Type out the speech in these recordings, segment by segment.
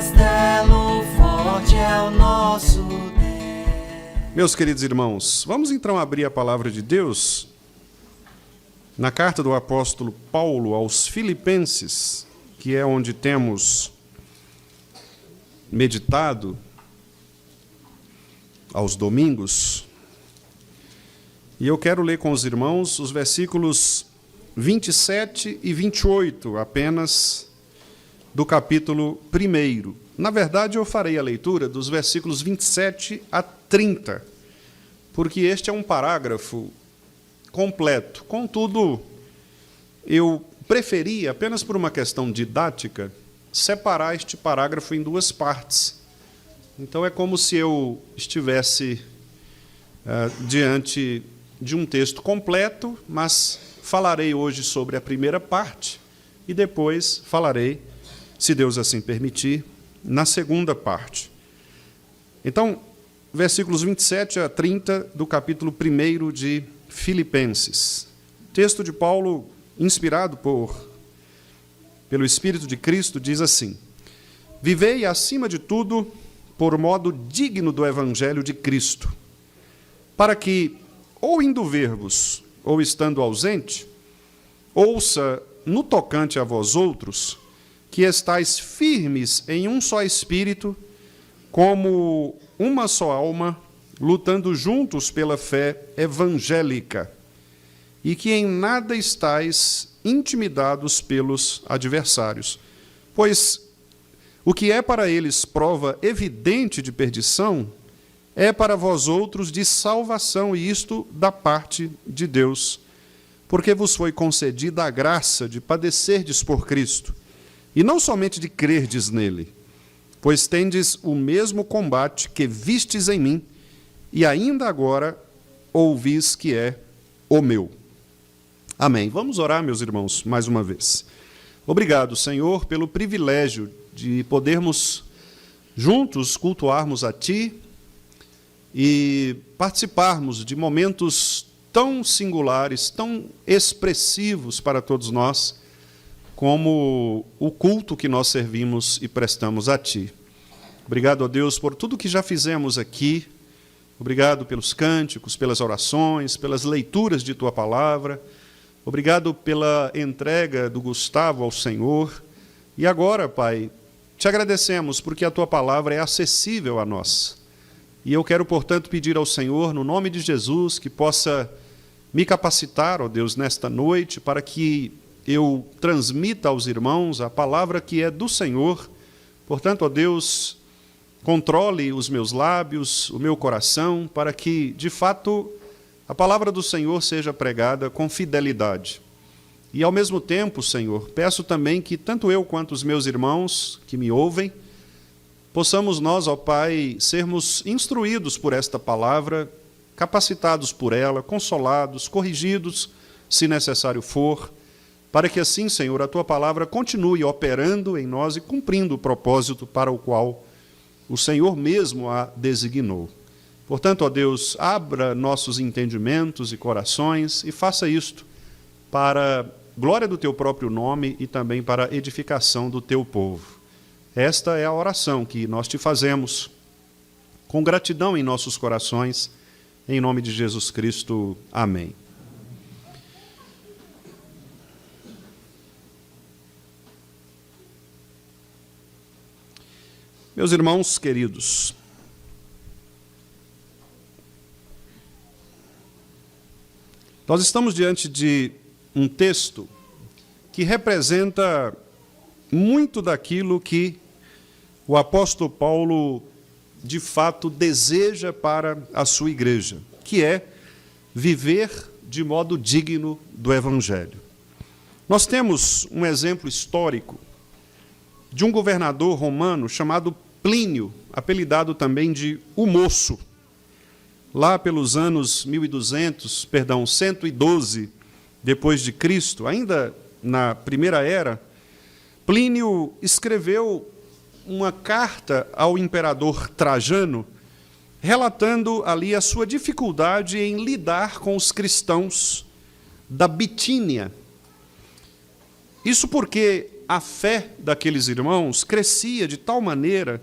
castelo forte é o nosso Deus. Meus queridos irmãos, vamos então abrir a palavra de Deus na carta do apóstolo Paulo aos Filipenses, que é onde temos meditado aos domingos. E eu quero ler com os irmãos os versículos 27 e 28, apenas do capítulo 1. Na verdade, eu farei a leitura dos versículos 27 a 30, porque este é um parágrafo completo. Contudo, eu preferi, apenas por uma questão didática, separar este parágrafo em duas partes. Então, é como se eu estivesse diante de um texto completo, mas falarei hoje sobre a primeira parte e depois falarei, se Deus assim permitir, na segunda parte. Então, versículos 27 a 30 do capítulo 1 de Filipenses. Texto de Paulo, inspirado pelo Espírito de Cristo, diz assim: Vivei, acima de tudo, por modo digno do Evangelho de Cristo, para que, ou indo ver-vos, ou estando ausente, ouça no tocante a vós outros, que estáis firmes em um só espírito, como uma só alma, lutando juntos pela fé evangélica, e que em nada estáis intimidados pelos adversários. Pois o que é para eles prova evidente de perdição, é para vós outros de salvação, e isto da parte de Deus, porque vos foi concedida a graça de padecerdes por Cristo, e não somente de crerdes nele, pois tendes o mesmo combate que vistes em mim, e ainda agora ouvis que é o meu. Amém. Vamos orar, meus irmãos, mais uma vez. Obrigado, Senhor, pelo privilégio de podermos juntos cultuarmos a Ti e participarmos de momentos tão singulares, tão expressivos para todos nós, como o culto que nós servimos e prestamos a Ti. Obrigado, ó Deus, por tudo que já fizemos aqui. Obrigado pelos cânticos, pelas orações, pelas leituras de Tua palavra. Obrigado pela entrega do Gustavo ao Senhor. E agora, Pai, Te agradecemos porque a Tua palavra é acessível a nós. E eu quero, portanto, pedir ao Senhor, no nome de Jesus, que possa me capacitar, ó Deus, nesta noite, para que eu transmita aos irmãos a palavra que é do Senhor. Portanto, ó Deus, controle os meus lábios, o meu coração, para que, de fato, a palavra do Senhor seja pregada com fidelidade. E, ao mesmo tempo, Senhor, peço também que tanto eu quanto os meus irmãos que me ouvem, possamos nós, ó Pai, sermos instruídos por esta palavra, capacitados por ela, consolados, corrigidos, se necessário for, para que assim, Senhor, a Tua palavra continue operando em nós e cumprindo o propósito para o qual o Senhor mesmo a designou. Portanto, ó Deus, abra nossos entendimentos e corações e faça isto para a glória do Teu próprio nome e também para a edificação do Teu povo. Esta é a oração que nós Te fazemos com gratidão em nossos corações, em nome de Jesus Cristo. Amém. Meus irmãos queridos, nós estamos diante de um texto que representa muito daquilo que o apóstolo Paulo, de fato, deseja para a sua igreja, que é viver de modo digno do Evangelho. Nós temos um exemplo histórico de um governador romano chamado Plínio, apelidado também de o Moço. Lá pelos anos 112 depois de Cristo, ainda na primeira era, Plínio escreveu uma carta ao imperador Trajano, relatando ali a sua dificuldade em lidar com os cristãos da Bitínia. Isso porque a fé daqueles irmãos crescia de tal maneira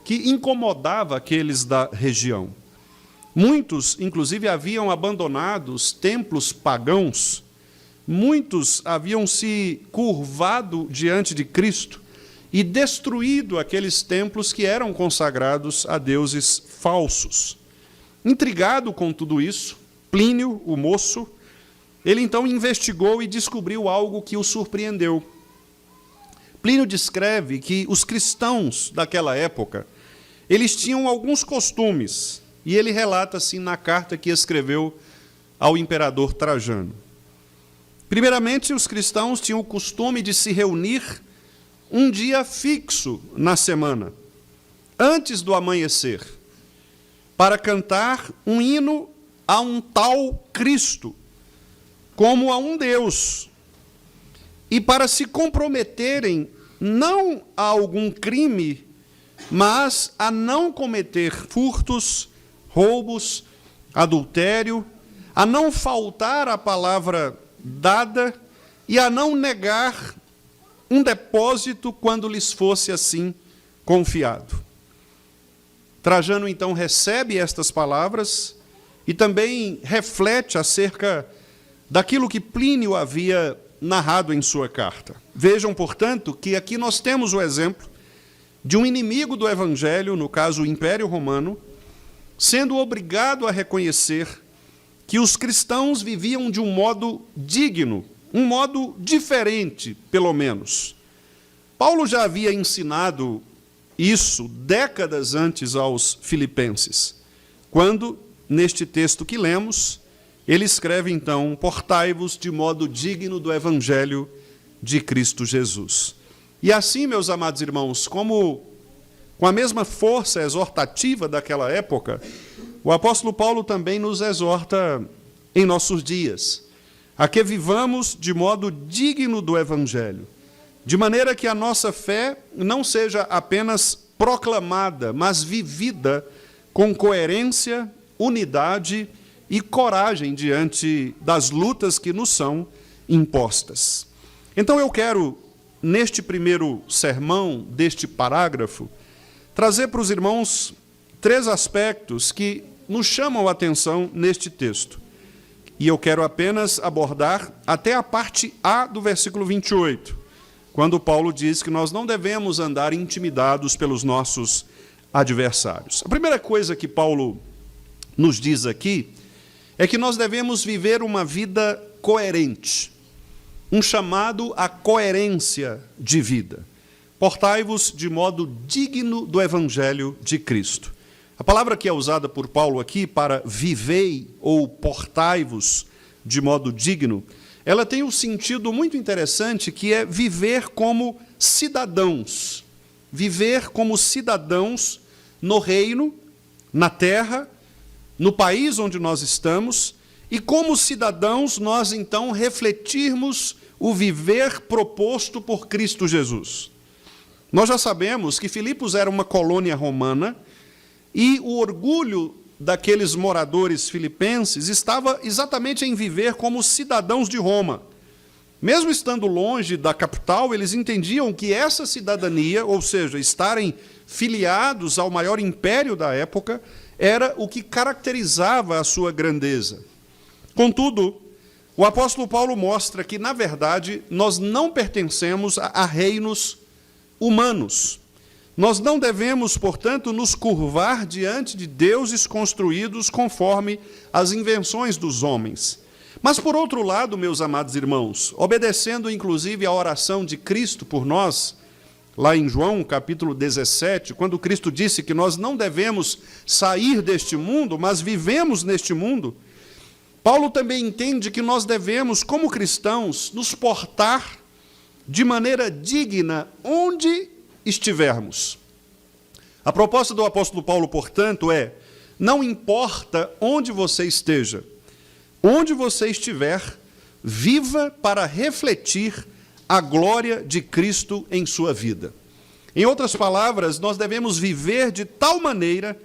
que incomodava aqueles da região. Muitos, inclusive, haviam abandonado os templos pagãos, muitos haviam se curvado diante de Cristo e destruído aqueles templos que eram consagrados a deuses falsos. Intrigado com tudo isso, Plínio, o moço, ele então investigou e descobriu algo que o surpreendeu. Plínio descreve que os cristãos daquela época, eles tinham alguns costumes, e ele relata assim na carta que escreveu ao imperador Trajano. Primeiramente, os cristãos tinham o costume de se reunir um dia fixo na semana, antes do amanhecer, para cantar um hino a um tal Cristo, como a um Deus, e para se comprometerem não a algum crime, mas a não cometer furtos, roubos, adultério, a não faltar à palavra dada e a não negar um depósito quando lhes fosse assim confiado. Trajano então recebe estas palavras e também reflete acerca daquilo que Plínio havia narrado em sua carta. Vejam, portanto, que aqui nós temos o exemplo de um inimigo do Evangelho, no caso o Império Romano, sendo obrigado a reconhecer que os cristãos viviam de um modo digno, um modo diferente, pelo menos. Paulo já havia ensinado isso décadas antes aos filipenses, quando, neste texto que lemos, ele escreve então: portai-vos de modo digno do Evangelho de Cristo Jesus. E assim, meus amados irmãos, como com a mesma força exortativa daquela época, o apóstolo Paulo também nos exorta em nossos dias, a que vivamos de modo digno do Evangelho, de maneira que a nossa fé não seja apenas proclamada, mas vivida com coerência, unidade e coragem diante das lutas que nos são impostas. Então eu quero, neste primeiro sermão deste parágrafo, trazer para os irmãos 3 aspectos que nos chamam a atenção neste texto. E eu quero apenas abordar até a parte A do versículo 28, quando Paulo diz que nós não devemos andar intimidados pelos nossos adversários. A primeira coisa que Paulo nos diz aqui é que nós devemos viver uma vida coerente, um chamado à coerência de vida. Portai-vos de modo digno do Evangelho de Cristo. A palavra que é usada por Paulo aqui para vivei ou portai-vos de modo digno, ela tem um sentido muito interessante, que é viver como cidadãos. Viver como cidadãos no reino, na terra, no país onde nós estamos, e como cidadãos nós então refletirmos o viver proposto por Cristo Jesus. Nós já sabemos que Filipos era uma colônia romana e o orgulho daqueles moradores filipenses estava exatamente em viver como cidadãos de Roma. Mesmo estando longe da capital, eles entendiam que essa cidadania, ou seja, estarem filiados ao maior império da época, era o que caracterizava a sua grandeza. Contudo, o apóstolo Paulo mostra que, na verdade, nós não pertencemos a reinos humanos. Nós não devemos, portanto, nos curvar diante de deuses construídos conforme as invenções dos homens. Mas, por outro lado, meus amados irmãos, obedecendo inclusive à oração de Cristo por nós, lá em João, capítulo 17, quando Cristo disse que nós não devemos sair deste mundo, mas vivemos neste mundo, Paulo também entende que nós devemos, como cristãos, nos portar de maneira digna onde estivermos. A proposta do apóstolo Paulo, portanto, é: não importa onde você esteja, onde você estiver, viva para refletir a glória de Cristo em sua vida. Em outras palavras, nós devemos viver de tal maneira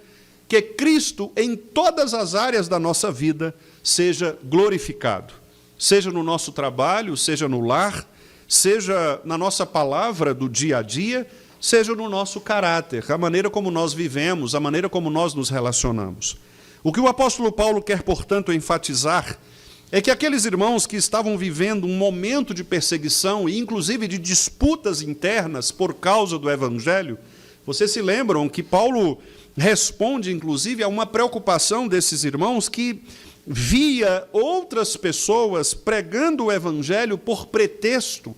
que Cristo, em todas as áreas da nossa vida, seja glorificado. Seja no nosso trabalho, seja no lar, seja na nossa palavra do dia a dia, seja no nosso caráter, a maneira como nós vivemos, a maneira como nós nos relacionamos. O que o apóstolo Paulo quer, portanto, enfatizar é que aqueles irmãos que estavam vivendo um momento de perseguição e inclusive de disputas internas por causa do evangelho, vocês se lembram que Paulo responde, inclusive, a uma preocupação desses irmãos que via outras pessoas pregando o evangelho por pretexto,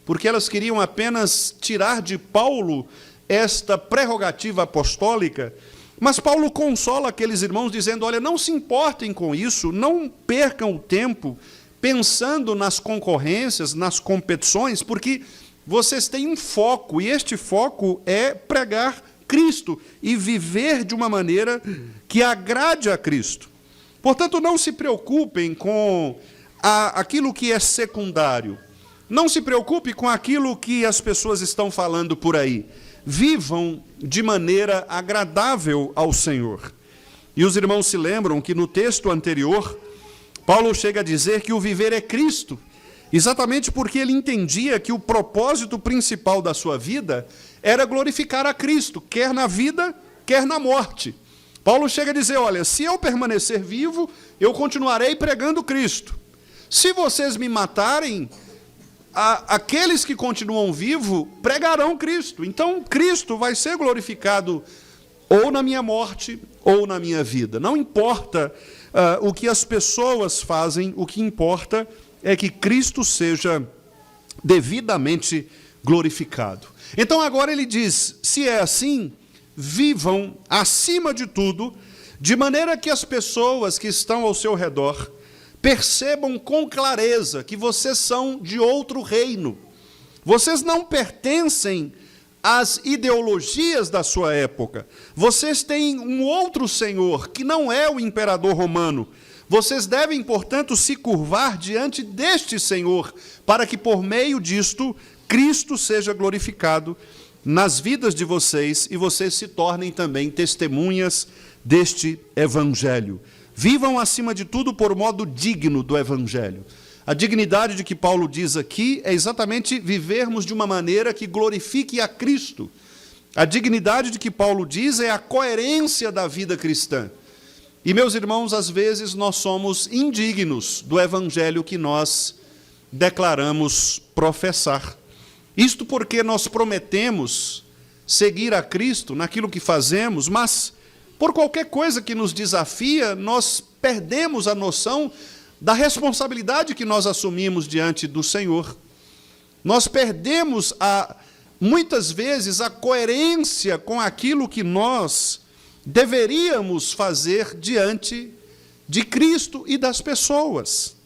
porque elas queriam apenas tirar de Paulo esta prerrogativa apostólica. Mas Paulo consola aqueles irmãos dizendo, olha, não se importem com isso, não percam o tempo pensando nas concorrências, nas competições, porque vocês têm um foco, e este foco é pregar Cristo e viver de uma maneira que agrade a Cristo. Portanto, não se preocupem com aquilo que é secundário. Não se preocupe com aquilo que as pessoas estão falando por aí. Vivam de maneira agradável ao Senhor. E os irmãos se lembram que no texto anterior, Paulo chega a dizer que o viver é Cristo, exatamente porque ele entendia que o propósito principal da sua vida era glorificar a Cristo, quer na vida, quer na morte. Paulo chega a dizer, olha, se eu permanecer vivo, eu continuarei pregando Cristo. Se vocês me matarem, aqueles que continuam vivos pregarão Cristo. Então, Cristo vai ser glorificado ou na minha morte ou na minha vida. Não importa o que as pessoas fazem, o que importa é que Cristo seja devidamente glorificado. Então, agora ele diz, se é assim, vivam acima de tudo, de maneira que as pessoas que estão ao seu redor percebam com clareza que vocês são de outro reino. Vocês não pertencem às ideologias da sua época. Vocês têm um outro senhor, que não é o imperador romano. Vocês devem, portanto, se curvar diante deste Senhor, para que por meio disto, Cristo seja glorificado nas vidas de vocês e vocês se tornem também testemunhas deste Evangelho. Vivam, acima de tudo, por modo digno do Evangelho. A dignidade de que Paulo diz aqui é exatamente vivermos de uma maneira que glorifique a Cristo. A dignidade de que Paulo diz é a coerência da vida cristã. E, meus irmãos, às vezes nós somos indignos do Evangelho que nós declaramos professar. Isto porque nós prometemos seguir a Cristo naquilo que fazemos, mas por qualquer coisa que nos desafia, nós perdemos a noção da responsabilidade que nós assumimos diante do Senhor. Nós perdemos, muitas vezes, a coerência com aquilo que nós deveríamos fazer diante de Cristo e das pessoas.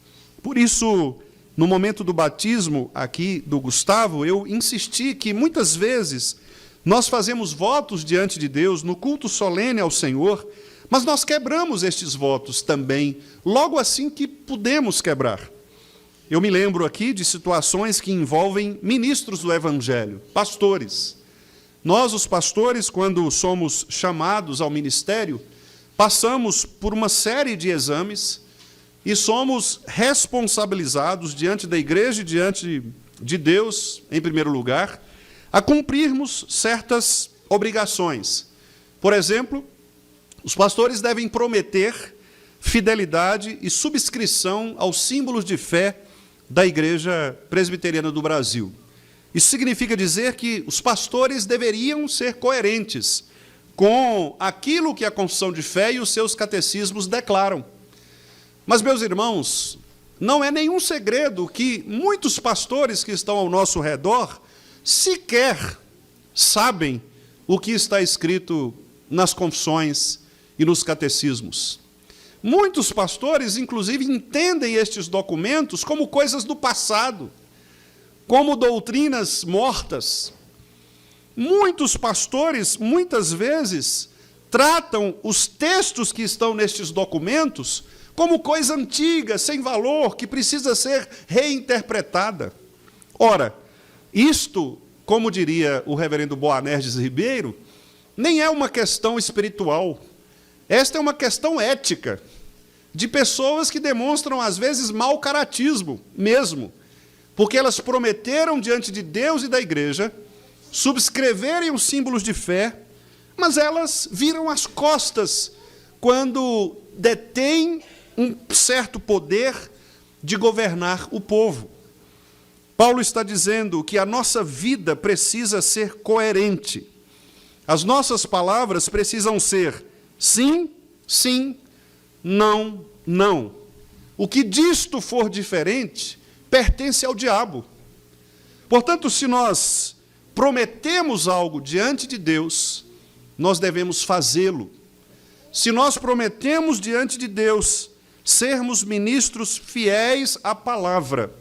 Por isso, no momento do batismo aqui do Gustavo, eu insisti que muitas vezes nós fazemos votos diante de Deus no culto solene ao Senhor, mas nós quebramos estes votos também, logo assim que podemos quebrar. Eu me lembro aqui de situações que envolvem ministros do Evangelho, pastores. Nós, os pastores, quando somos chamados ao ministério, passamos por uma série de exames e somos responsabilizados diante da igreja e diante de Deus, em primeiro lugar, a cumprirmos certas obrigações. Por exemplo, os pastores devem prometer fidelidade e subscrição aos símbolos de fé da Igreja Presbiteriana do Brasil. Isso significa dizer que os pastores deveriam ser coerentes com aquilo que a confissão de fé e os seus catecismos declaram. Mas, meus irmãos, não é nenhum segredo que muitos pastores que estão ao nosso redor sequer sabem o que está escrito nas confissões e nos catecismos. Muitos pastores, inclusive, entendem estes documentos como coisas do passado, como doutrinas mortas. Muitos pastores, muitas vezes, tratam os textos que estão nestes documentos como coisa antiga, sem valor, que precisa ser reinterpretada. Ora, isto, como diria o reverendo Boanerges Ribeiro, nem é uma questão espiritual. Esta é uma questão ética, de pessoas que demonstram, às vezes, mau caratismo mesmo. porque elas prometeram diante de Deus e da igreja subscreverem os símbolos de fé, mas elas viram as costas quando detêm um certo poder de governar o povo. Paulo está dizendo que a nossa vida precisa ser coerente. As nossas palavras precisam ser sim, sim, não, não. O que disto for diferente pertence ao diabo. Portanto, se nós prometemos algo diante de Deus, nós devemos fazê-lo. Se nós prometemos diante de Deus sermos ministros fiéis à palavra,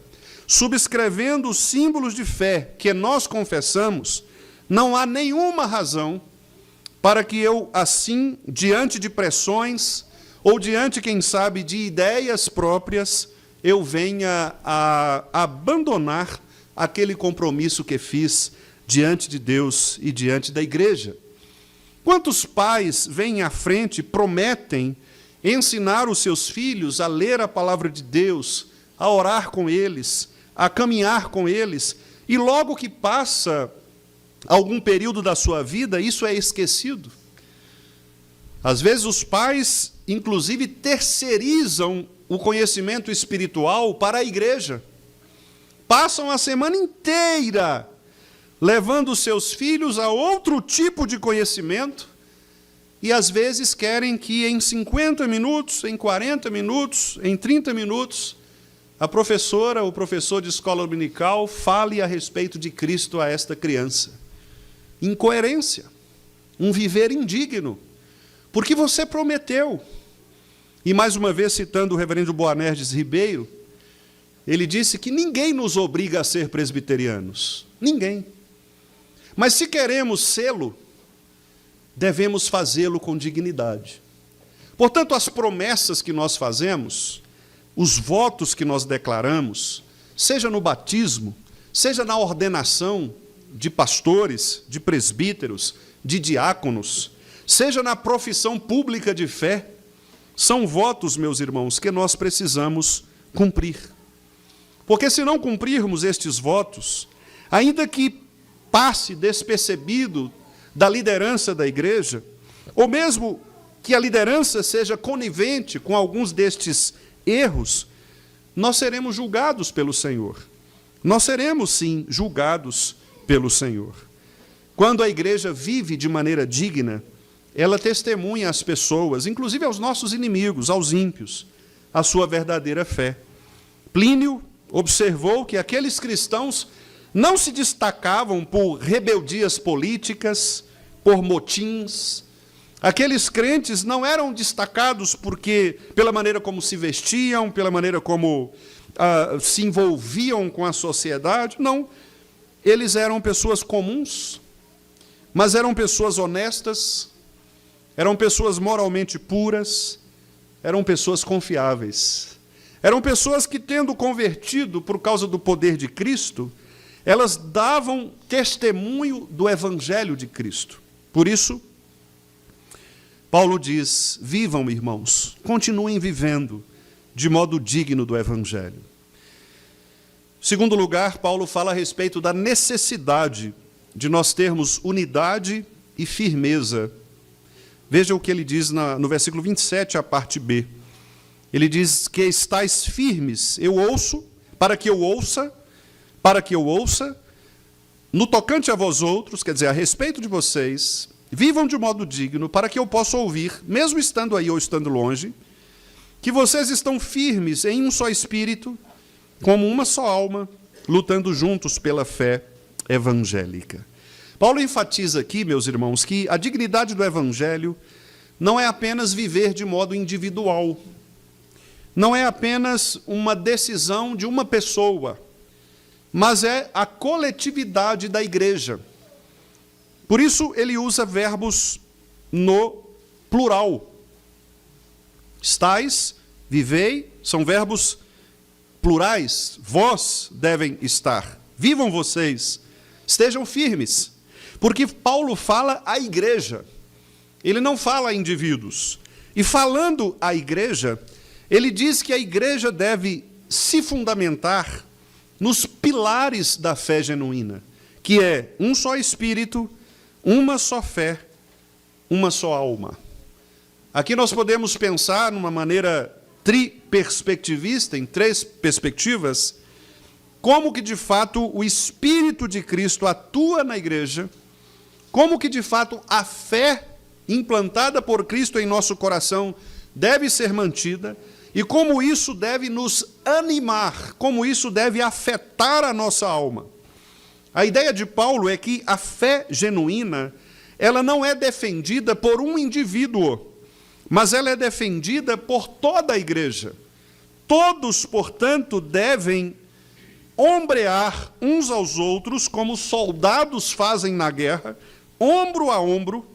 subscrevendo os símbolos de fé que nós confessamos, não há nenhuma razão para que eu, assim, diante de pressões, ou diante, quem sabe, de ideias próprias, eu venha a abandonar aquele compromisso que fiz diante de Deus e diante da igreja. Quantos pais vêm à frente e prometem ensinar os seus filhos a ler a palavra de Deus, a orar com eles, a caminhar com eles, e logo que passa algum período da sua vida, isso é esquecido? Às vezes os pais, inclusive, terceirizam o conhecimento espiritual para a igreja. Passam a semana inteira levando os seus filhos a outro tipo de conhecimento, e às vezes querem que em 50 minutos, em 40 minutos, em 30 minutos, a professora ou o professor de escola dominical fale a respeito de Cristo a esta criança. Incoerência, um viver indigno, porque você prometeu. E mais uma vez, citando o reverendo Boanerges Ribeiro, ele disse que ninguém nos obriga a ser presbiterianos, ninguém. Mas se queremos sê-lo, devemos fazê-lo com dignidade. Portanto, as promessas que nós fazemos, os votos que nós declaramos, seja no batismo, seja na ordenação de pastores, de presbíteros, de diáconos, seja na profissão pública de fé, são votos, meus irmãos, que nós precisamos cumprir. Porque se não cumprirmos estes votos, ainda que passe despercebido da liderança da igreja, ou mesmo que a liderança seja conivente com alguns destes erros, nós seremos julgados pelo Senhor. Nós seremos, sim, julgados pelo Senhor. Quando a igreja vive de maneira digna, ela testemunha às pessoas, inclusive aos nossos inimigos, aos ímpios, a sua verdadeira fé. Plínio observou que aqueles cristãos não se destacavam por rebeldias políticas, por motins. Aqueles crentes não eram destacados pela maneira como se vestiam, pela maneira como se envolviam com a sociedade. Não, eles eram pessoas comuns, mas eram pessoas honestas, eram pessoas moralmente puras, eram pessoas confiáveis. Eram pessoas que, tendo convertido por causa do poder de Cristo, elas davam testemunho do Evangelho de Cristo. Por isso, Paulo diz: vivam, irmãos, continuem vivendo de modo digno do Evangelho. Em segundo lugar, Paulo fala a respeito da necessidade de nós termos unidade e firmeza. Veja o que ele diz no versículo 27, a parte B. Ele diz que estáis firmes, eu ouço, para que eu ouça, no tocante a vós outros, quer dizer, a respeito de vocês, vivam de modo digno, para que eu possa ouvir, mesmo estando aí ou estando longe, que vocês estão firmes em um só espírito, como uma só alma, lutando juntos pela fé evangélica. Paulo enfatiza aqui, meus irmãos, que a dignidade do Evangelho não é apenas viver de modo individual, não é apenas uma decisão de uma pessoa, mas é a coletividade da igreja. Por isso, ele usa verbos no plural. Estais, vivei, são verbos plurais. Vós devem estar. Vivam vocês. Estejam firmes. Porque Paulo fala à igreja. Ele não fala a indivíduos. E falando à igreja, ele diz que a igreja deve se fundamentar nos pilares da fé genuína, que é um só Espírito, uma só fé, uma só alma. Aqui nós podemos pensar numa maneira triperspectivista, em três perspectivas, como que de fato o Espírito de Cristo atua na igreja, como que de fato a fé implantada por Cristo em nosso coração deve ser mantida, e como isso deve nos animar, como isso deve afetar a nossa alma. A ideia de Paulo é que a fé genuína, ela não é defendida por um indivíduo, mas ela é defendida por toda a igreja. Todos, portanto, devem ombrear uns aos outros, como soldados fazem na guerra, ombro a ombro,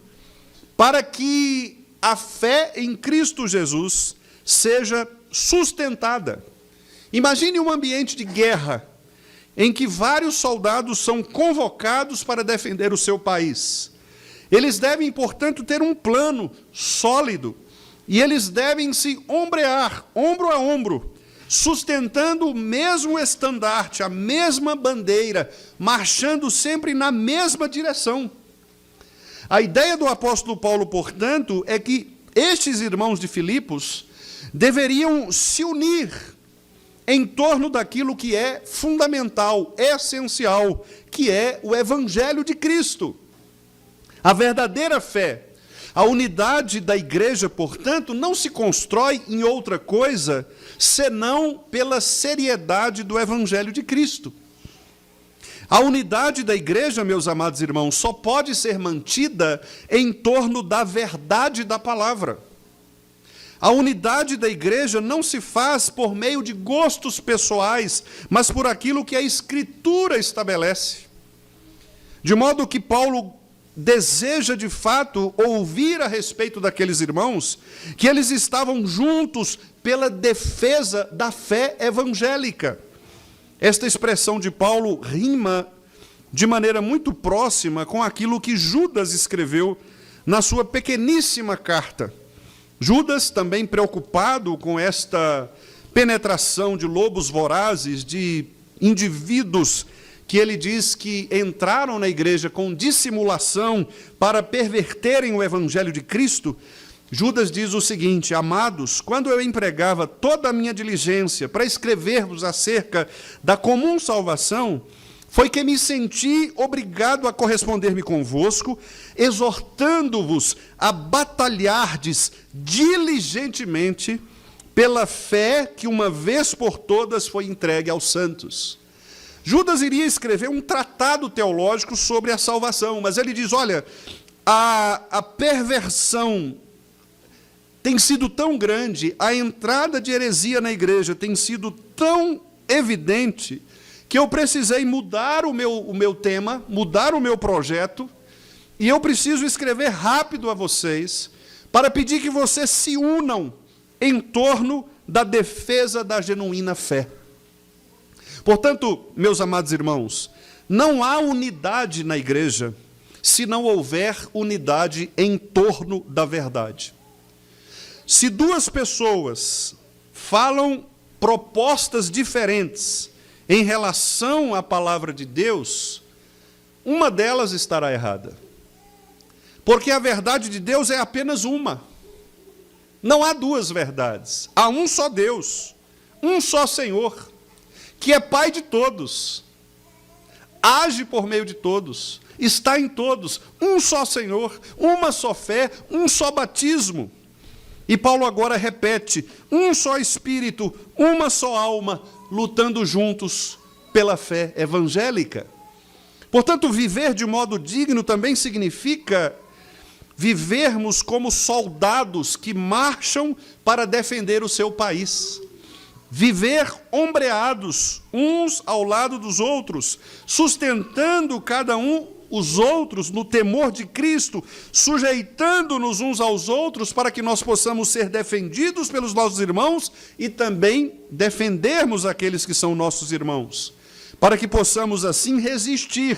para que a fé em Cristo Jesus seja sustentada. Imagine um ambiente de guerra, em que vários soldados são convocados para defender o seu país. Eles devem, portanto, ter um plano sólido, e eles devem se ombrear, ombro a ombro, sustentando o mesmo estandarte, a mesma bandeira, marchando sempre na mesma direção. A ideia do apóstolo Paulo, portanto, é que estes irmãos de Filipos deveriam se unir em torno daquilo que é fundamental, essencial, que é o Evangelho de Cristo. A verdadeira fé, a unidade da igreja, portanto, não se constrói em outra coisa senão pela seriedade do Evangelho de Cristo. A unidade da igreja, meus amados irmãos, só pode ser mantida em torno da verdade da palavra. A unidade da igreja não se faz por meio de gostos pessoais, mas por aquilo que a Escritura estabelece. De modo que Paulo deseja, de fato, ouvir a respeito daqueles irmãos, que eles estavam juntos pela defesa da fé evangélica. Esta expressão de Paulo rima de maneira muito próxima com aquilo que Judas escreveu na sua pequeníssima carta. Judas, também preocupado com esta penetração de lobos vorazes, de indivíduos que ele diz que entraram na igreja com dissimulação para perverterem o evangelho de Cristo, Judas diz o seguinte: amados, quando eu empregava toda a minha diligência para escrever-vos acerca da comum salvação, foi que me senti obrigado a corresponder-me convosco, exortando-vos a batalhardes diligentemente pela fé que uma vez por todas foi entregue aos santos. Judas iria escrever um tratado teológico sobre a salvação, mas ele diz, olha, a perversão tem sido tão grande, a entrada de heresia na igreja tem sido tão evidente, que eu precisei mudar o meu tema, mudar o meu projeto, e eu preciso escrever rápido a vocês, para pedir que vocês se unam em torno da defesa da genuína fé. Portanto, meus amados irmãos, não há unidade na igreja se não houver unidade em torno da verdade. Se duas pessoas falam propostas diferentes em relação à palavra de Deus, uma delas estará errada. Porque a verdade de Deus é apenas uma. Não há duas verdades. Há um só Deus, um só Senhor, que é Pai de todos, age por meio de todos, está em todos, um só Senhor, uma só fé, um só batismo. E Paulo agora repete, um só Espírito, uma só alma, lutando juntos pela fé evangélica. Portanto, viver de modo digno também significa vivermos como soldados que marcham para defender o seu país. Viver ombreados uns ao lado dos outros, sustentando cada um os outros no temor de Cristo, sujeitando-nos uns aos outros para que nós possamos ser defendidos pelos nossos irmãos e também defendermos aqueles que são nossos irmãos, para que possamos assim resistir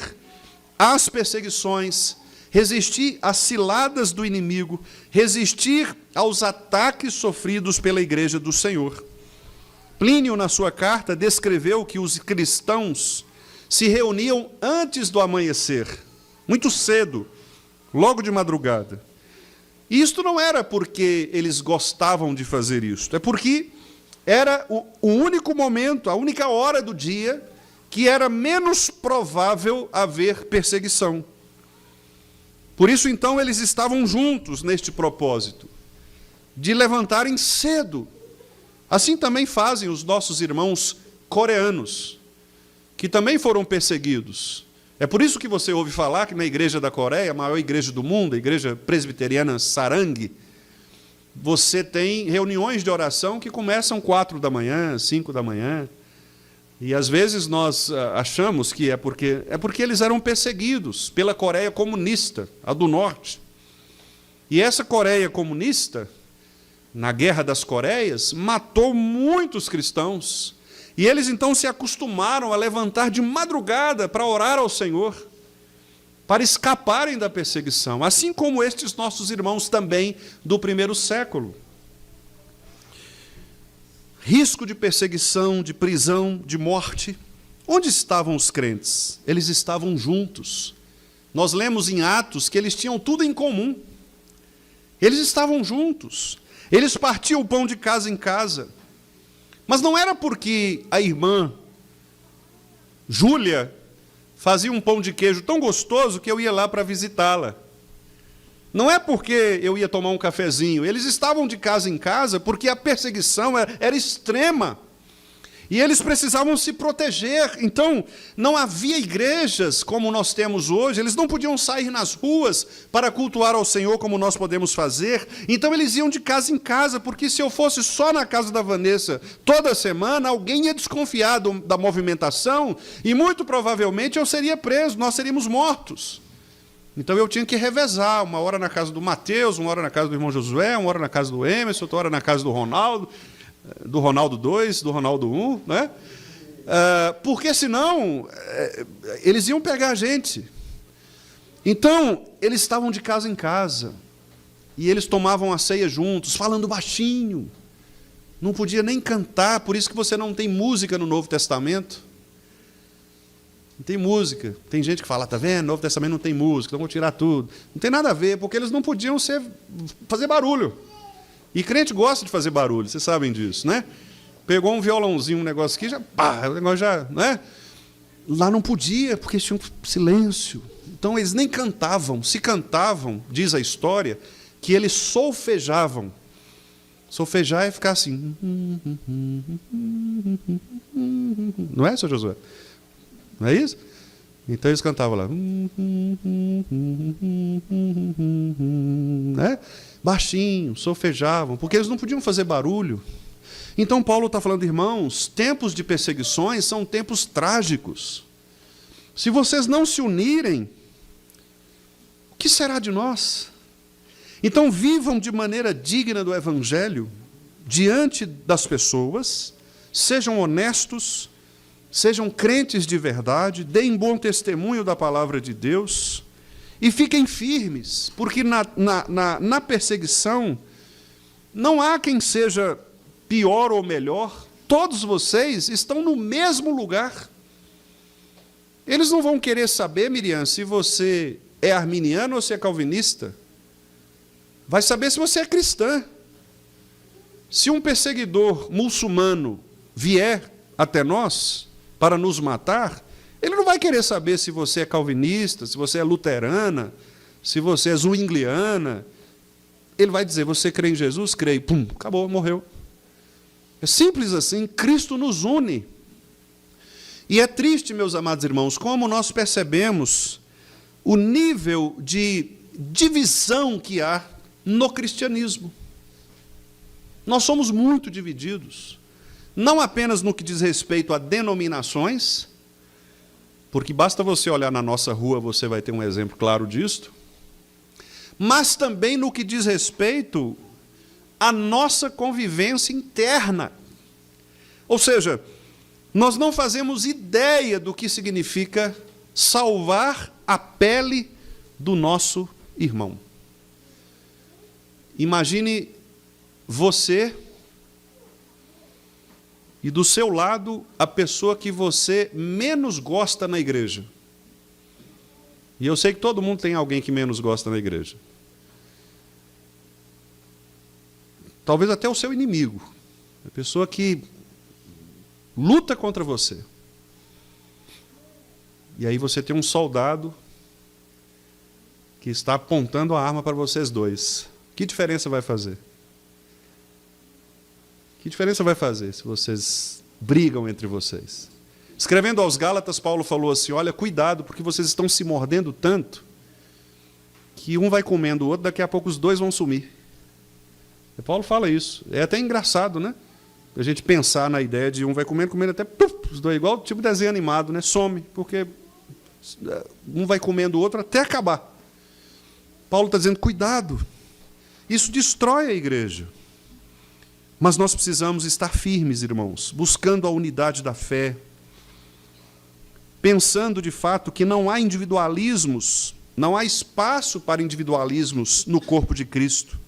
às perseguições, resistir às ciladas do inimigo, resistir aos ataques sofridos pela igreja do Senhor. Plínio, na sua carta, descreveu que os cristãos se reuniam antes do amanhecer, muito cedo, logo de madrugada. E isto não era porque eles gostavam de fazer isto, é porque era o único momento, a única hora do dia que era menos provável haver perseguição. Por isso, então, eles estavam juntos neste propósito, de levantarem cedo. Assim também fazem os nossos irmãos coreanos, que também foram perseguidos. É por isso que você ouve falar que na igreja da Coreia, a maior igreja do mundo, a igreja presbiteriana Sarang, você tem reuniões de oração que começam 4 da manhã, 5 da manhã. E às vezes nós achamos que é porque eles eram perseguidos pela Coreia comunista, a do norte. E essa Coreia comunista, na Guerra das Coreias, matou muitos cristãos. E eles então se acostumaram a levantar de madrugada para orar ao Senhor, para escaparem da perseguição, assim como estes nossos irmãos também do primeiro século. Risco de perseguição, de prisão, de morte. Onde estavam os crentes? Eles estavam juntos. Nós lemos em Atos que eles tinham tudo em comum. Eles estavam juntos. Eles partiam o pão de casa em casa. Mas não era porque a irmã Júlia fazia um pão de queijo tão gostoso que eu ia lá para visitá-la. Não é porque eu ia tomar um cafezinho. Eles estavam de casa em casa porque a perseguição era extrema. E eles precisavam se proteger. Então, não havia igrejas como nós temos hoje. Eles não podiam sair nas ruas para cultuar ao Senhor como nós podemos fazer. Então, eles iam de casa em casa, porque se eu fosse só na casa da Vanessa toda semana, alguém ia desconfiar da movimentação e, muito provavelmente, eu seria preso, nós seríamos mortos. Então, eu tinha que revezar, uma hora na casa do Mateus, uma hora na casa do irmão Josué, uma hora na casa do Emerson, outra hora na casa do Ronaldo 2, do Ronaldo 1, né? Porque senão eles iam pegar a gente. Então, eles estavam de casa em casa, e eles tomavam a ceia juntos, falando baixinho. Não podia nem cantar, por isso que você não tem música no Novo Testamento. Não tem música. Tem gente que fala, está vendo, no Novo Testamento não tem música, então vou tirar tudo. Não tem nada a ver, porque eles não podiam fazer barulho. E crente gosta de fazer barulho, vocês sabem disso, né? Pegou um violãozinho, um negócio aqui, já pá, o negócio já, né? Lá não podia, porque tinha um silêncio. Então eles nem cantavam. Se cantavam, diz a história, que eles solfejavam. Solfejar é ficar assim. Não é, seu Josué? Não é isso? Então eles cantavam lá. Né? Baixinho, solfejavam, porque eles não podiam fazer barulho. Então Paulo está falando, irmãos, tempos de perseguições são tempos trágicos. Se vocês não se unirem, o que será de nós? Então vivam de maneira digna do Evangelho, diante das pessoas, sejam honestos, sejam crentes de verdade, deem bom testemunho da palavra de Deus e fiquem firmes, porque na perseguição não há quem seja pior ou melhor, todos vocês estão no mesmo lugar. Eles não vão querer saber, Miriam, se você é arminiano ou se é calvinista. Vai saber se você é cristã. Se um perseguidor muçulmano vier até nós para nos matar, ele não vai querer saber se você é calvinista, se você é luterana, se você é zwingliana. Ele vai dizer, você crê em Jesus? Creio. Pum, acabou, morreu. É simples assim, Cristo nos une. E é triste, meus amados irmãos, como nós percebemos o nível de divisão que há no cristianismo. Nós somos muito divididos. Não apenas no que diz respeito a denominações, porque basta você olhar na nossa rua, você vai ter um exemplo claro disto, mas também no que diz respeito à nossa convivência interna. Ou seja, nós não fazemos ideia do que significa salvar a pele do nosso irmão. Imagine você e do seu lado a pessoa que você menos gosta na igreja. E eu sei que todo mundo tem alguém que menos gosta na igreja. Talvez até o seu inimigo, a pessoa que luta contra você. E aí você tem um soldado que está apontando a arma para vocês dois. Que diferença vai fazer? Que diferença vai fazer se vocês brigam entre vocês? Escrevendo aos Gálatas, Paulo falou assim, olha, cuidado, porque vocês estão se mordendo tanto que um vai comendo o outro, daqui a pouco os dois vão sumir. E Paulo fala isso. É até engraçado, né? A gente pensar na ideia de um vai comendo até os dois, igual tipo desenho animado, né? Some, porque um vai comendo o outro até acabar. Paulo está dizendo, cuidado, isso destrói a igreja. Mas nós precisamos estar firmes, irmãos, buscando a unidade da fé, pensando de fato que não há individualismos, não há espaço para individualismos no corpo de Cristo.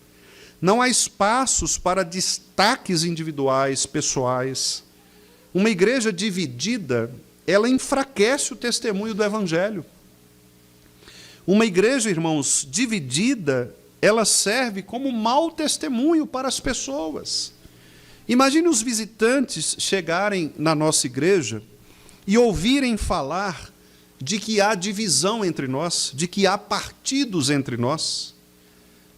Não há espaços para destaques individuais, pessoais. Uma igreja dividida, ela enfraquece o testemunho do Evangelho. Uma igreja, irmãos, dividida, ela serve como mau testemunho para as pessoas. Imagine os visitantes chegarem na nossa igreja e ouvirem falar de que há divisão entre nós, de que há partidos entre nós,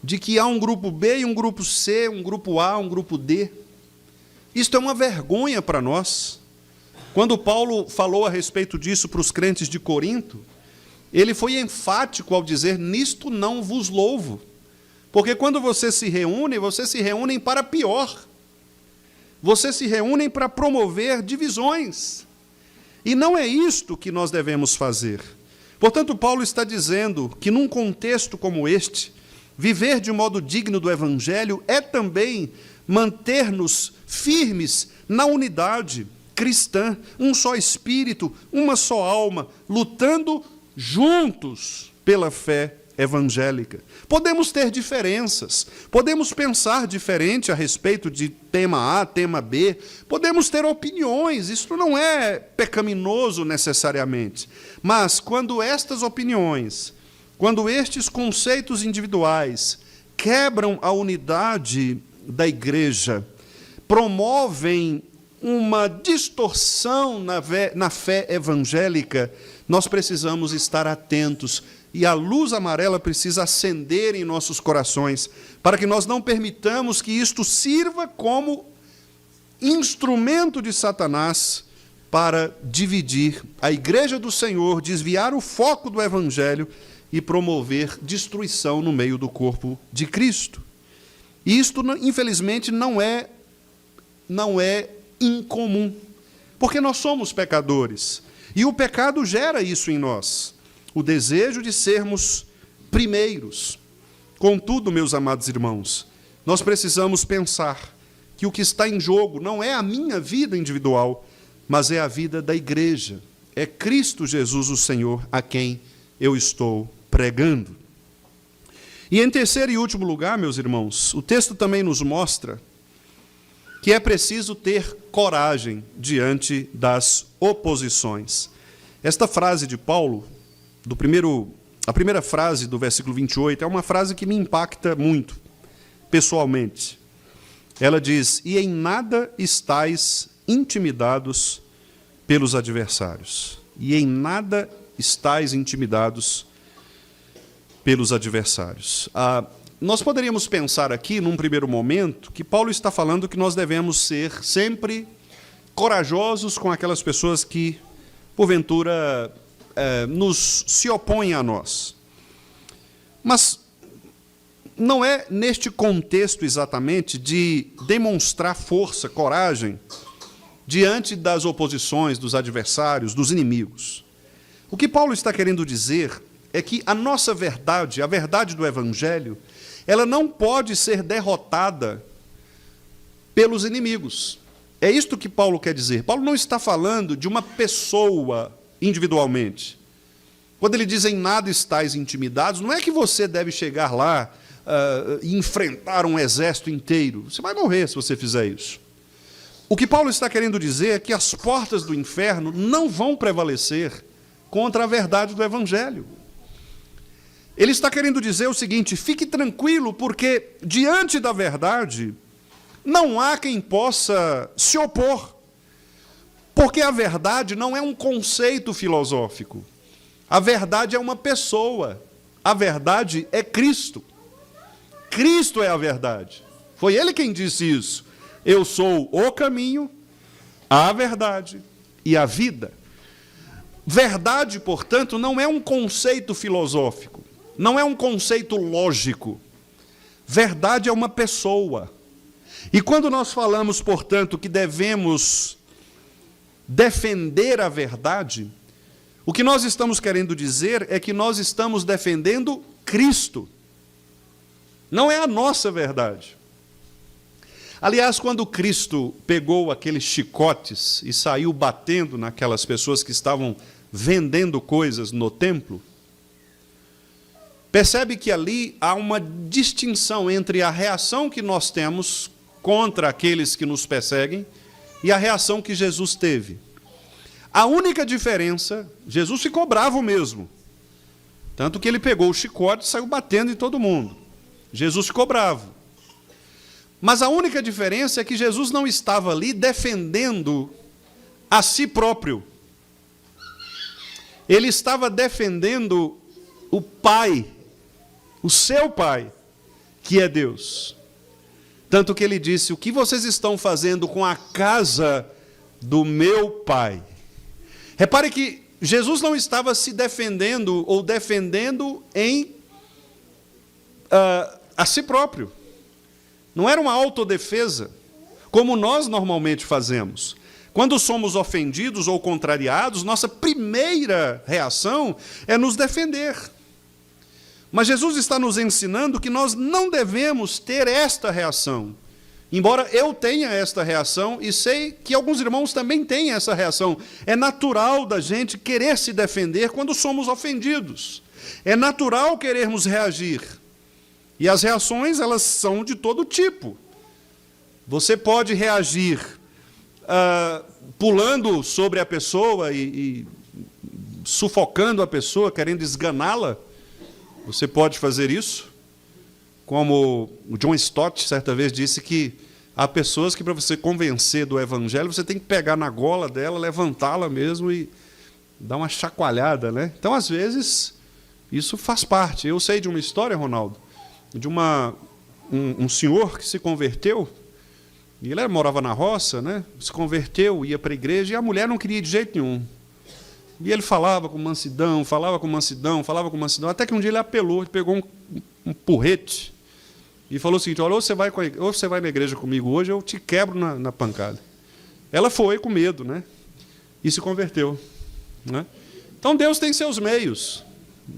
de que há um grupo B e um grupo C, um grupo A, um grupo D. Isto é uma vergonha para nós. Quando Paulo falou a respeito disso para os crentes de Corinto, ele foi enfático ao dizer, nisto não vos louvo. Porque quando vocês se reúnem para pior. Vocês se reúnem para promover divisões. E não é isto que nós devemos fazer. Portanto, Paulo está dizendo que num contexto como este, viver de modo digno do Evangelho é também manter-nos firmes na unidade cristã, um só espírito, uma só alma, lutando juntos pela fé evangélica. Podemos ter diferenças, podemos pensar diferente a respeito de tema A, tema B, podemos ter opiniões, isso não é pecaminoso necessariamente, mas quando estas opiniões, quando estes conceitos individuais quebram a unidade da igreja, promovem uma distorção na fé evangélica, nós precisamos estar atentos e a luz amarela precisa acender em nossos corações, para que nós não permitamos que isto sirva como instrumento de Satanás para dividir a igreja do Senhor, desviar o foco do Evangelho e promover destruição no meio do corpo de Cristo. E isto, infelizmente, não é incomum, porque nós somos pecadores, e o pecado gera isso em nós, o desejo de sermos primeiros. Contudo, meus amados irmãos, nós precisamos pensar que o que está em jogo não é a minha vida individual, mas é a vida da igreja. É Cristo Jesus, o Senhor, a quem eu estou pregando. E em terceiro e último lugar, meus irmãos, o texto também nos mostra que é preciso ter coragem diante das oposições. Esta frase de Paulo, a primeira frase do versículo 28, é uma frase que me impacta muito, pessoalmente. Ela diz, e em nada estáis intimidados pelos adversários. E em nada estáis intimidados pelos adversários. Nós poderíamos pensar aqui, num primeiro momento, que Paulo está falando que nós devemos ser sempre corajosos com aquelas pessoas que, porventura, se opõem a nós. Mas não é neste contexto exatamente de demonstrar força, coragem, diante das oposições, dos adversários, dos inimigos. O que Paulo está querendo dizer é que a nossa verdade, a verdade do Evangelho, ela não pode ser derrotada pelos inimigos. É isto que Paulo quer dizer. Paulo não está falando de uma pessoa individualmente. Quando ele diz em nada estáis intimidados, não é que você deve chegar lá e enfrentar um exército inteiro. Você vai morrer se você fizer isso. O que Paulo está querendo dizer é que as portas do inferno não vão prevalecer contra a verdade do Evangelho. Ele está querendo dizer o seguinte: fique tranquilo, porque diante da verdade não há quem possa se opor. Porque a verdade não é um conceito filosófico. A verdade é uma pessoa. A verdade é Cristo. Cristo é a verdade. Foi ele quem disse isso. Eu sou o caminho, a verdade e a vida. Verdade, portanto, não é um conceito filosófico. Não é um conceito lógico. Verdade é uma pessoa. E quando nós falamos, portanto, que devemos defender a verdade, o que nós estamos querendo dizer é que nós estamos defendendo Cristo. Não é a nossa verdade. Aliás, quando Cristo pegou aqueles chicotes e saiu batendo naquelas pessoas que estavam vendendo coisas no templo, percebe que ali há uma distinção entre a reação que nós temos contra aqueles que nos perseguem e a reação que Jesus teve. A única diferença, Jesus ficou bravo mesmo. Tanto que ele pegou o chicote e saiu batendo em todo mundo. Jesus ficou bravo. Mas a única diferença é que Jesus não estava ali defendendo a si próprio. Ele estava defendendo o Pai, o seu Pai, que é Deus. Tanto que ele disse: o que vocês estão fazendo com a casa do meu Pai? Repare que Jesus não estava se defendendo ou defendendo a si próprio. Não era uma autodefesa, como nós normalmente fazemos. Quando somos ofendidos ou contrariados, nossa primeira reação é nos defender. Mas Jesus está nos ensinando que nós não devemos ter esta reação. Embora eu tenha esta reação, e sei que alguns irmãos também têm essa reação. É natural da gente querer se defender quando somos ofendidos. É natural querermos reagir. E as reações, elas são de todo tipo. Você pode reagir pulando sobre a pessoa e sufocando a pessoa, querendo esganá-la. Você pode fazer isso. Como o John Stott certa vez disse que há pessoas que, para você convencer do Evangelho, você tem que pegar na gola dela, levantá-la mesmo e dar uma chacoalhada, né? Então, às vezes, isso faz parte. Eu sei de uma história, Ronaldo, de um senhor que se converteu, e ele morava na roça, né? Se converteu, ia para a igreja, e a mulher não queria ir de jeito nenhum. E ele falava com mansidão, até que um dia ele apelou, ele pegou um porrete e falou o seguinte: olha, ou você vai na igreja comigo hoje, ou eu te quebro na pancada. Ela foi com medo, né? E se converteu, né? Então Deus tem seus meios,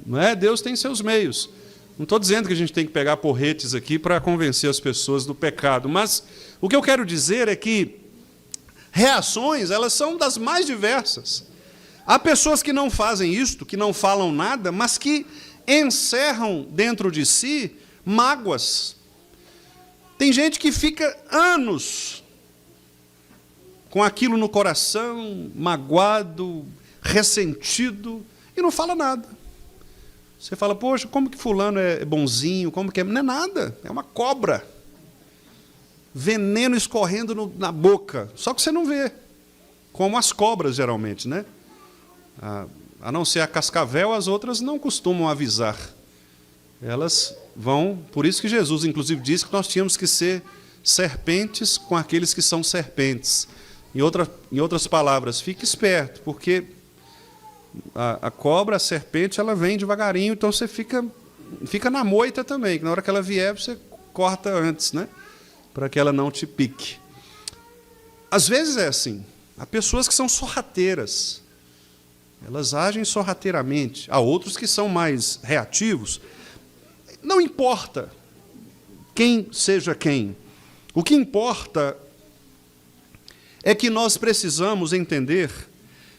não é? Deus tem seus meios. Não estou dizendo que a gente tem que pegar porretes aqui para convencer as pessoas do pecado, mas o que eu quero dizer é que reações, elas são das mais diversas. Há pessoas que não fazem isto, que não falam nada, mas que encerram dentro de si mágoas. Tem gente que fica anos com aquilo no coração, magoado, ressentido, e não fala nada. Você fala: poxa, como que fulano é bonzinho, como que é... Não é nada, é uma cobra. Veneno escorrendo na boca, só que você não vê. Como as cobras, geralmente, né? A não ser a cascavel, as outras não costumam avisar. Elas vão... Por isso que Jesus, inclusive, disse que nós tínhamos que ser serpentes com aqueles que são serpentes. Em outras palavras, fique esperto, porque a cobra, a serpente, ela vem devagarinho, então você fica na moita também, que na hora que ela vier, você corta antes, né? Para que ela não te pique. Às vezes é assim. Há pessoas que são sorrateiras. Elas agem sorrateiramente. Há outros que são mais reativos. Não importa quem seja quem. O que importa é que nós precisamos entender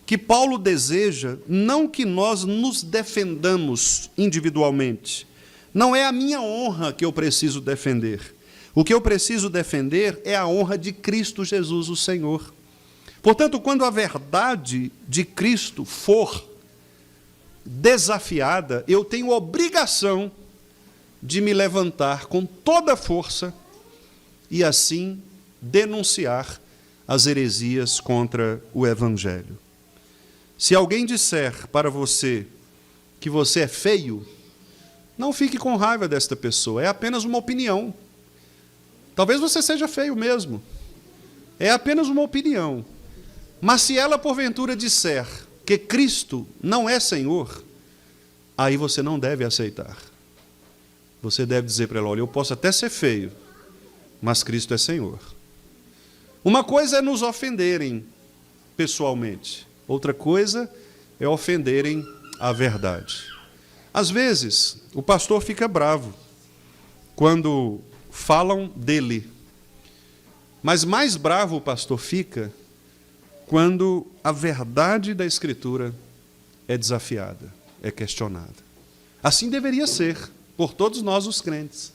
que Paulo deseja não que nós nos defendamos individualmente. Não é a minha honra que eu preciso defender. O que eu preciso defender é a honra de Cristo Jesus, o Senhor. Portanto, quando a verdade de Cristo for desafiada, eu tenho obrigação de me levantar com toda a força e assim denunciar as heresias contra o Evangelho. Se alguém disser para você que você é feio, não fique com raiva desta pessoa, é apenas uma opinião. Talvez você seja feio mesmo, é apenas uma opinião. Mas se ela porventura disser que Cristo não é Senhor, aí você não deve aceitar. Você deve dizer para ela, olha, eu posso até ser feio, mas Cristo é Senhor. Uma coisa é nos ofenderem pessoalmente, outra coisa é ofenderem a verdade. Às vezes, o pastor fica bravo quando falam dele, mas mais bravo o pastor fica quando a verdade da Escritura é desafiada, é questionada. Assim deveria ser por todos nós os crentes.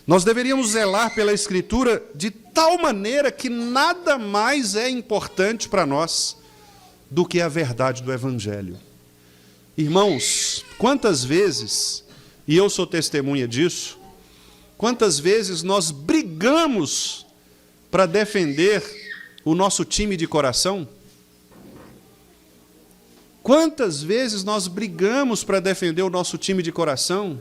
Nós deveríamos zelar pela Escritura de tal maneira que nada mais é importante para nós do que a verdade do Evangelho. Irmãos, quantas vezes, e eu sou testemunha disso, quantas vezes nós brigamos para defender o nosso time de coração? Quantas vezes nós brigamos para defender o nosso time de coração?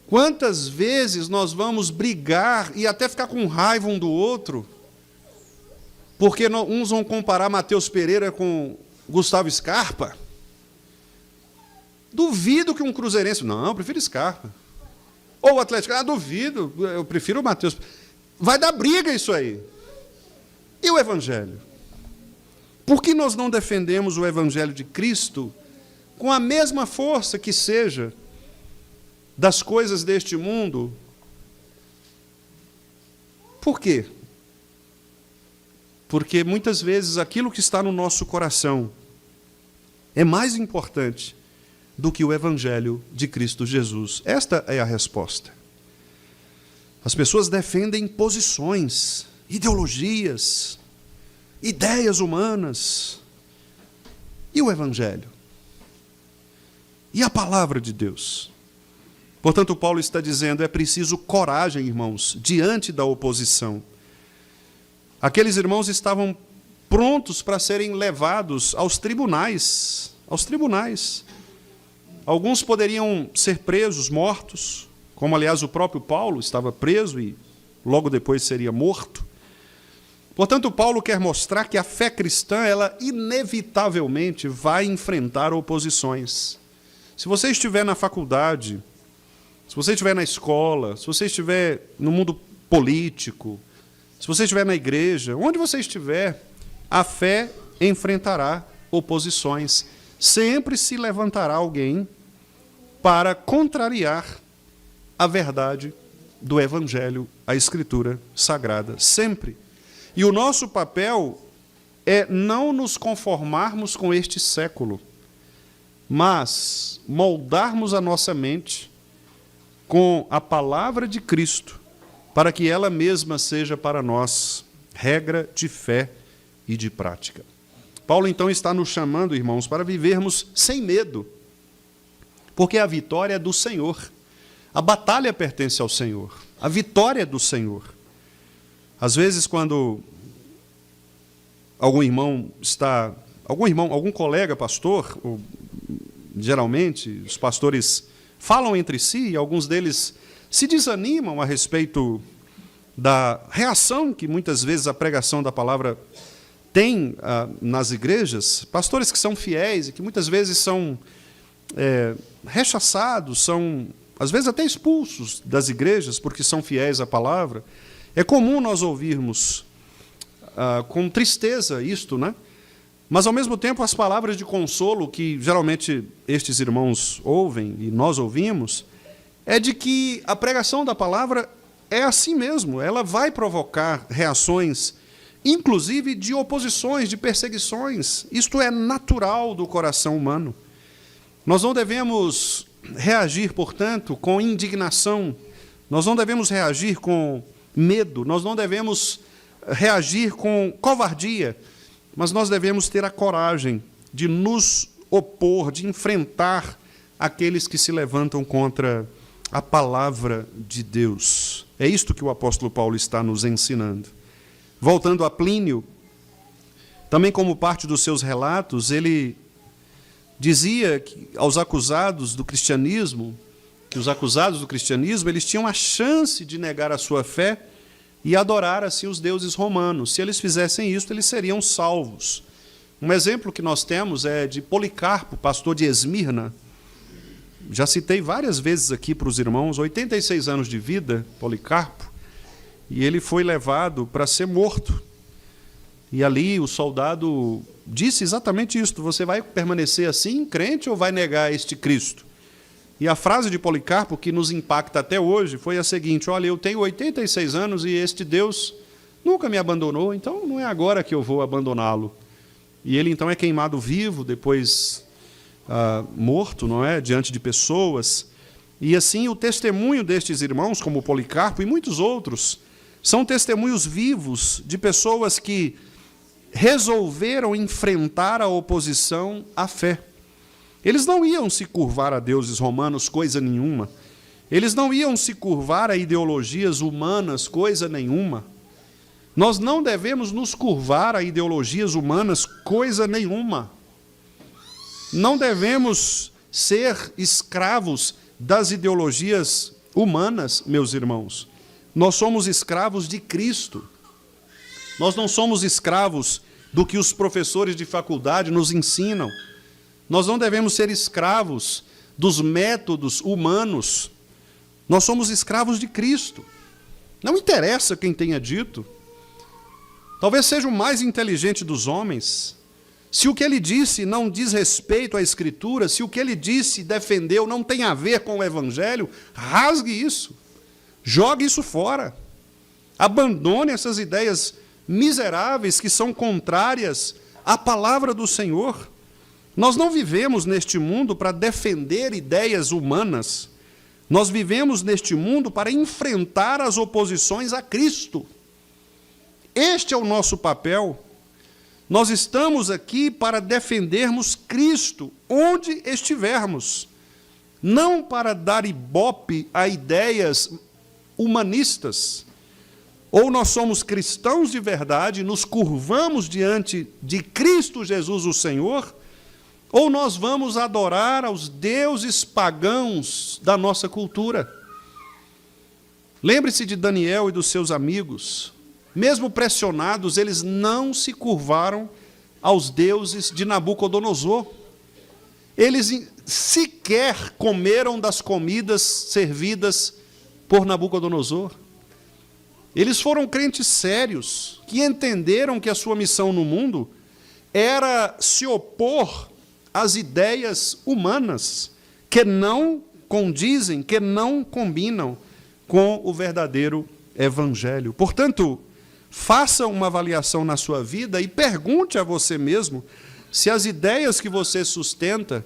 Quantas vezes nós vamos brigar e até ficar com raiva um do outro, porque uns vão comparar Matheus Pereira com Gustavo Scarpa? Duvido que um cruzeirense... Não, eu prefiro Scarpa. Ou o Atlético... duvido, eu prefiro o Matheus. Vai dar briga isso aí. E o Evangelho? Por que nós não defendemos o Evangelho de Cristo com a mesma força que seja das coisas deste mundo? Por quê? Porque muitas vezes aquilo que está no nosso coração é mais importante do que o Evangelho de Cristo Jesus. Esta é a resposta. As pessoas defendem posições, ideologias, ideias humanas. E o Evangelho? E a palavra de Deus? Portanto, Paulo está dizendo, é preciso coragem, irmãos, diante da oposição. Aqueles irmãos estavam prontos para serem levados aos tribunais. Aos tribunais. Alguns poderiam ser presos, mortos, como, aliás, o próprio Paulo estava preso e logo depois seria morto. Portanto, Paulo quer mostrar que a fé cristã, ela inevitavelmente vai enfrentar oposições. Se você estiver na faculdade, se você estiver na escola, se você estiver no mundo político, se você estiver na igreja, onde você estiver, a fé enfrentará oposições. Sempre se levantará alguém para contrariar a verdade do Evangelho, a Escritura Sagrada. Sempre. E o nosso papel é não nos conformarmos com este século, mas moldarmos a nossa mente com a palavra de Cristo, para que ela mesma seja para nós regra de fé e de prática. Paulo, então, está nos chamando, irmãos, para vivermos sem medo, porque a vitória é do Senhor. A batalha pertence ao Senhor. A vitória é do Senhor. Às vezes, quando algum colega pastor, ou, geralmente, os pastores falam entre si, e alguns deles se desanimam a respeito da reação que muitas vezes a pregação da palavra tem nas igrejas, pastores que são fiéis e que muitas vezes são rechaçados, são às vezes até expulsos das igrejas porque são fiéis à palavra. É comum nós ouvirmos com tristeza isto, né? Mas, ao mesmo tempo, as palavras de consolo que geralmente estes irmãos ouvem e nós ouvimos, é de que a pregação da palavra é assim mesmo, ela vai provocar reações, inclusive de oposições, de perseguições. Isto é natural do coração humano. Nós não devemos reagir, portanto, com indignação Nós não devemos reagir com medo, nós não devemos reagir com covardia, mas nós devemos ter a coragem de nos opor, de enfrentar aqueles que se levantam contra a palavra de Deus. É isto que o apóstolo Paulo está nos ensinando. Voltando a Plínio, também como parte dos seus relatos, ele dizia que aos acusados do cristianismo, que os acusados do cristianismo, eles tinham a chance de negar a sua fé e adorar assim os deuses romanos. Se eles fizessem isso, eles seriam salvos. Um exemplo que nós temos é de Policarpo, pastor de Esmirna. Já citei várias vezes aqui para os irmãos, 86 anos de vida, Policarpo, e ele foi levado para ser morto. E ali o soldado disse exatamente isso: você vai permanecer assim, crente, ou vai negar este Cristo? E a frase de Policarpo, que nos impacta até hoje, foi a seguinte: olha, eu tenho 86 anos e este Deus nunca me abandonou, então não é agora que eu vou abandoná-lo. E ele então é queimado vivo, depois morto, não é, diante de pessoas. E assim o testemunho destes irmãos, como Policarpo e muitos outros, são testemunhos vivos de pessoas que resolveram enfrentar a oposição à fé. Eles não iam se curvar a deuses romanos, coisa nenhuma. Eles não iam se curvar a ideologias humanas, coisa nenhuma. Nós não devemos nos curvar a ideologias humanas, coisa nenhuma. Não devemos ser escravos das ideologias humanas, meus irmãos. Nós somos escravos de Cristo. Nós não somos escravos do que os professores de faculdade nos ensinam. Nós não devemos ser escravos dos métodos humanos. Nós somos escravos de Cristo. Não interessa quem tenha dito. Talvez seja o mais inteligente dos homens. Se o que ele disse não diz respeito à Escritura, se o que ele disse e defendeu não tem a ver com o Evangelho, rasgue isso. Jogue isso fora. Abandone essas ideias miseráveis que são contrárias à palavra do Senhor. Nós não vivemos neste mundo para defender ideias humanas. Nós vivemos neste mundo para enfrentar as oposições a Cristo. Este é o nosso papel. Nós estamos aqui para defendermos Cristo onde estivermos, não para dar ibope a ideias humanistas. Ou nós somos cristãos de verdade, nos curvamos diante de Cristo Jesus, o Senhor, ou nós vamos adorar aos deuses pagãos da nossa cultura. Lembre-se de Daniel e dos seus amigos. Mesmo pressionados, eles não se curvaram aos deuses de Nabucodonosor. Eles sequer comeram das comidas servidas por Nabucodonosor. Eles foram crentes sérios, que entenderam que a sua missão no mundo era se opor às ideias humanas, que não condizem, que não combinam com o verdadeiro Evangelho. Portanto, faça uma avaliação na sua vida e pergunte a você mesmo se as ideias que você sustenta,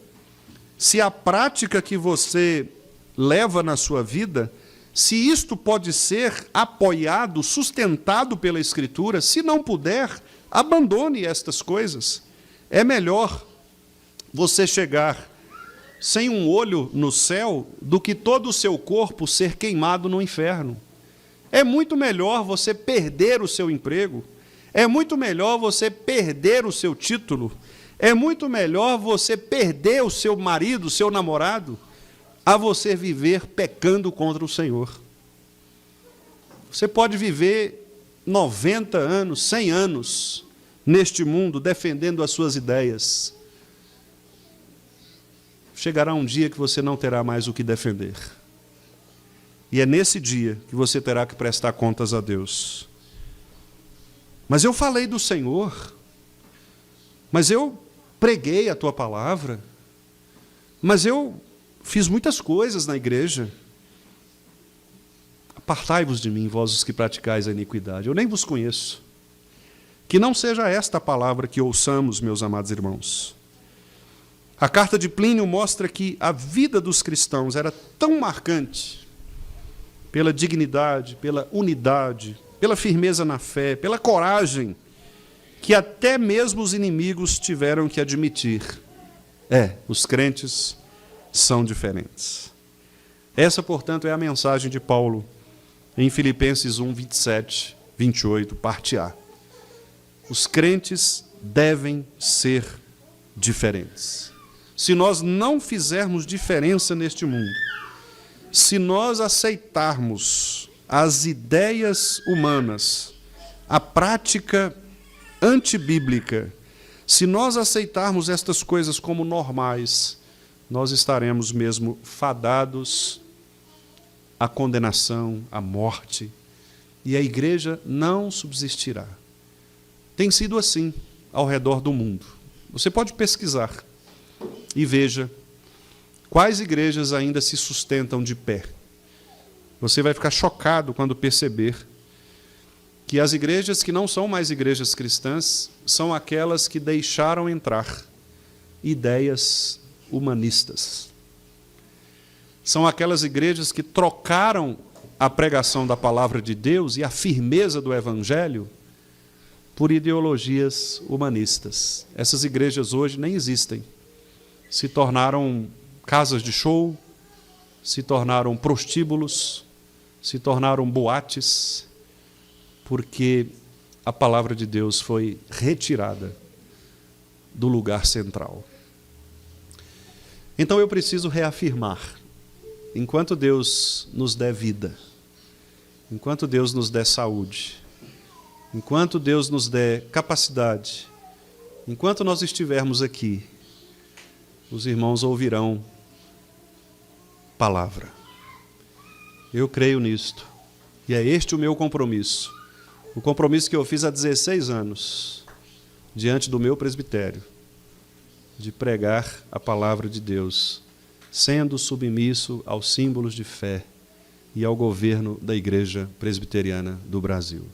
se a prática que você leva na sua vida, se isto pode ser apoiado, sustentado pela Escritura. Se não puder, abandone estas coisas. É melhor você chegar sem um olho no céu do que todo o seu corpo ser queimado no inferno. É muito melhor você perder o seu emprego, é muito melhor você perder o seu título, é muito melhor você perder o seu marido, o seu namorado, a você viver pecando contra o Senhor. Você pode viver 90 anos, 100 anos neste mundo defendendo as suas ideias. Chegará um dia que você não terá mais o que defender. E é nesse dia que você terá que prestar contas a Deus. Mas eu falei do Senhor, mas eu preguei a tua palavra, mas eu fiz muitas coisas na igreja. Apartai-vos de mim, vós os que praticais a iniquidade. Eu nem vos conheço. Que não seja esta a palavra que ouçamos, meus amados irmãos. A carta de Plínio mostra que a vida dos cristãos era tão marcante pela dignidade, pela unidade, pela firmeza na fé, pela coragem, que até mesmo os inimigos tiveram que admitir. Os crentes são diferentes. Essa, portanto, é a mensagem de Paulo em Filipenses 1, 27, 28, parte A. Os crentes devem ser diferentes. Se nós não fizermos diferença neste mundo, se nós aceitarmos as ideias humanas, a prática antibíblica, se nós aceitarmos estas coisas como normais, nós estaremos mesmo fadados à condenação, à morte, e a igreja não subsistirá. Tem sido assim ao redor do mundo. Você pode pesquisar e veja quais igrejas ainda se sustentam de pé. Você vai ficar chocado quando perceber que as igrejas que não são mais igrejas cristãs são aquelas que deixaram entrar ideias humanistas. São aquelas igrejas que trocaram a pregação da palavra de Deus e a firmeza do Evangelho por ideologias humanistas. Essas igrejas hoje nem existem. Se tornaram casas de show, se tornaram prostíbulos, se tornaram boates, porque a palavra de Deus foi retirada do lugar central. Então eu preciso reafirmar, enquanto Deus nos der vida, enquanto Deus nos der saúde, enquanto Deus nos der capacidade, enquanto nós estivermos aqui, os irmãos ouvirão palavra. Eu creio nisto, e é este o meu compromisso, o compromisso que eu fiz há 16 anos, diante do meu presbitério, de pregar a palavra de Deus, sendo submisso aos símbolos de fé e ao governo da Igreja Presbiteriana do Brasil.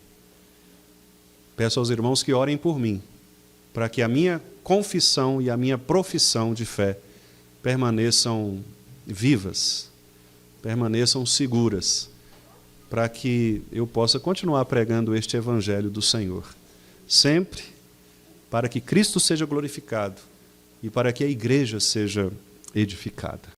Peço aos irmãos que orem por mim, para que a minha confissão e a minha profissão de fé permaneçam vivas, permaneçam seguras, para que eu possa continuar pregando este Evangelho do Senhor, sempre para que Cristo seja glorificado e para que a igreja seja edificada.